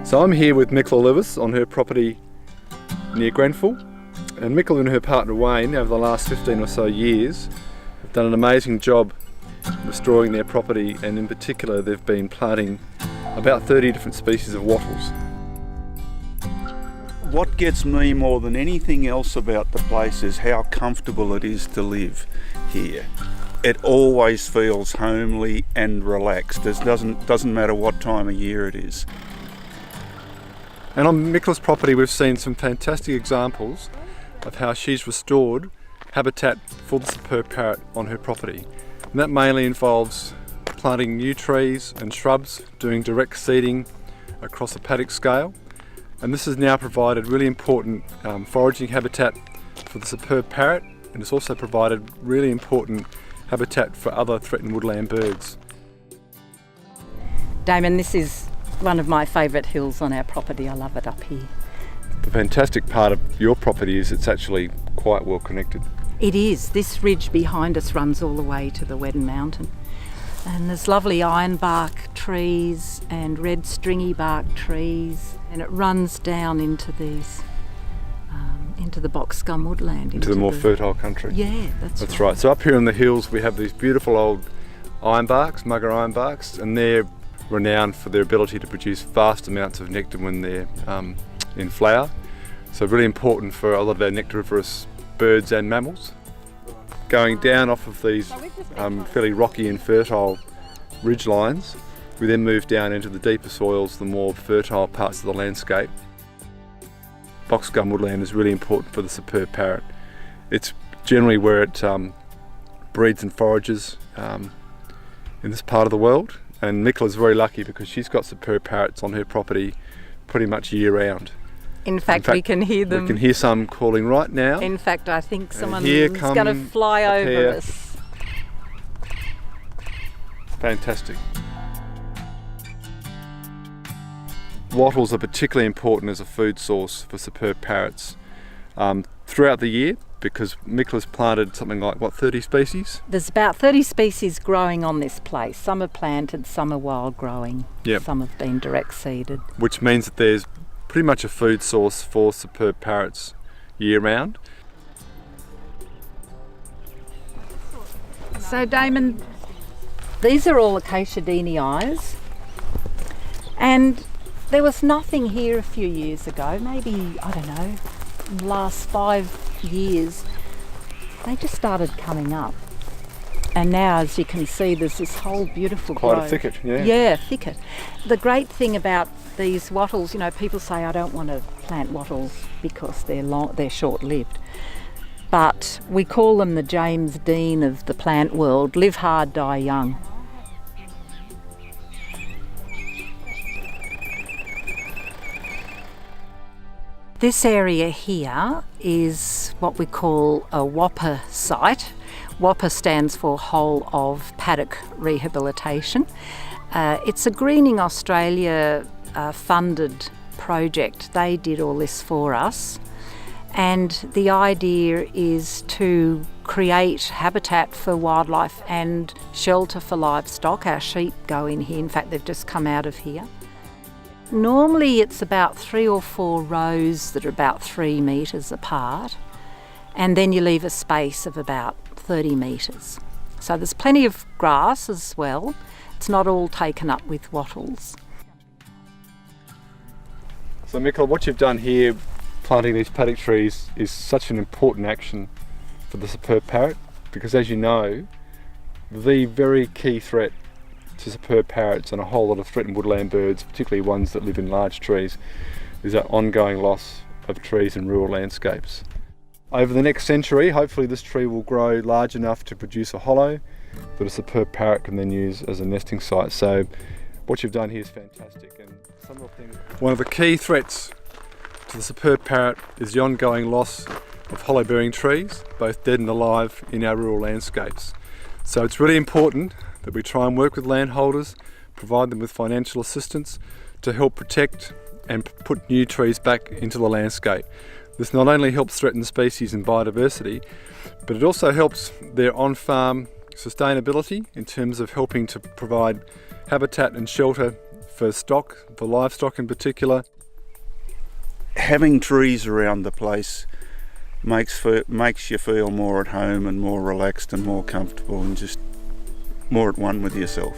So I'm here with Mikla Lavers on her property near Grenfell, and Mikla and her partner Wayne over the last 15 or so years have done an amazing job restoring their property, and in particular they've been planting about 30 different species of wattles. What gets me more than anything else about the place is how comfortable it is to live here. It always feels homely and relaxed. It doesn't matter what time of year it is. And on Mikla's property we've seen some fantastic examples of how she's restored habitat for the Superb Parrot on her property. And that mainly involves planting new trees and shrubs, doing direct seeding across a paddock scale. And this has now provided really important foraging habitat for the Superb Parrot, and it's also provided really important habitat for other threatened woodland birds. Damon, this is one of my favourite hills on our property. I love it up here. The fantastic part of your property is it's actually quite well connected. It is. This ridge behind us runs all the way to the Weddin Mountain. And there's lovely ironbark trees and red stringy bark trees, and it runs down into these, into the box scum woodland. Into the more fertile country. Yeah, that's right. So up here in the hills we have these beautiful old ironbarks, mugger ironbarks, and they're renowned for their ability to produce vast amounts of nectar when they're in flower. So really important for a lot of our nectarivorous birds and mammals. Going down off of these fairly rocky and fertile ridge lines, we then move down into the deeper soils, the more fertile parts of the landscape. Box scum woodland is really important for the Superb Parrot. It's generally where it breeds and forages in this part of the world, and Mikla's very lucky because she's got Superb Parrots on her property pretty much year round. In fact, we can hear them. We can hear some calling right now. In fact, I think someone's going to fly over us. Fantastic. Wattles are particularly important as a food source for Superb Parrots throughout the year, because Mikla's planted something like, 30 species? There's about 30 species growing on this place. Some are planted, some are wild growing. Yep. Some have been direct seeded. Which means that there's pretty much a food source for Superb Parrots year round. So Damon, these are all acacia eyes, and there was nothing here a few years ago, maybe, I don't know, in the last 5 years, they just started coming up. And now, as you can see, there's this whole beautiful growth. Quite a thicket, yeah. Yeah, thicket. The great thing about these wattles, people say I don't want to plant wattles because they're short-lived. But we call them the James Dean of the plant world, live hard, die young. This area here is what we call a WAPA site. WAPA stands for Whole of Paddock Rehabilitation. It's a Greening Australia funded project. They did all this for us. And the idea is to create habitat for wildlife and shelter for livestock. Our sheep go in here. In fact, they've just come out of here. Normally it's about 3 or 4 rows that are about 3 metres apart, and then you leave a space of about 30 metres. So there's plenty of grass as well. It's not all taken up with wattles. So Mikla, what you've done here, planting these paddock trees, is such an important action for the Superb Parrot, because as you know, the very key threat to Superb Parrots and a whole lot of threatened woodland birds, particularly ones that live in large trees, is that ongoing loss of trees in rural landscapes. Over the next century, hopefully this tree will grow large enough to produce a hollow that a Superb Parrot can then use as a nesting site. So what you've done here is fantastic. And one of the key threats to the Superb Parrot is the ongoing loss of hollow bearing trees, both dead and alive, in our rural landscapes. So it's really important that we try and work with landholders, provide them with financial assistance to help protect and put new trees back into the landscape. This not only helps threatened species and biodiversity, but it also helps their on-farm sustainability in terms of helping to provide habitat and shelter for stock, for livestock in particular. Having trees around the place makes you feel more at home and more relaxed and more comfortable and just more at one with yourself.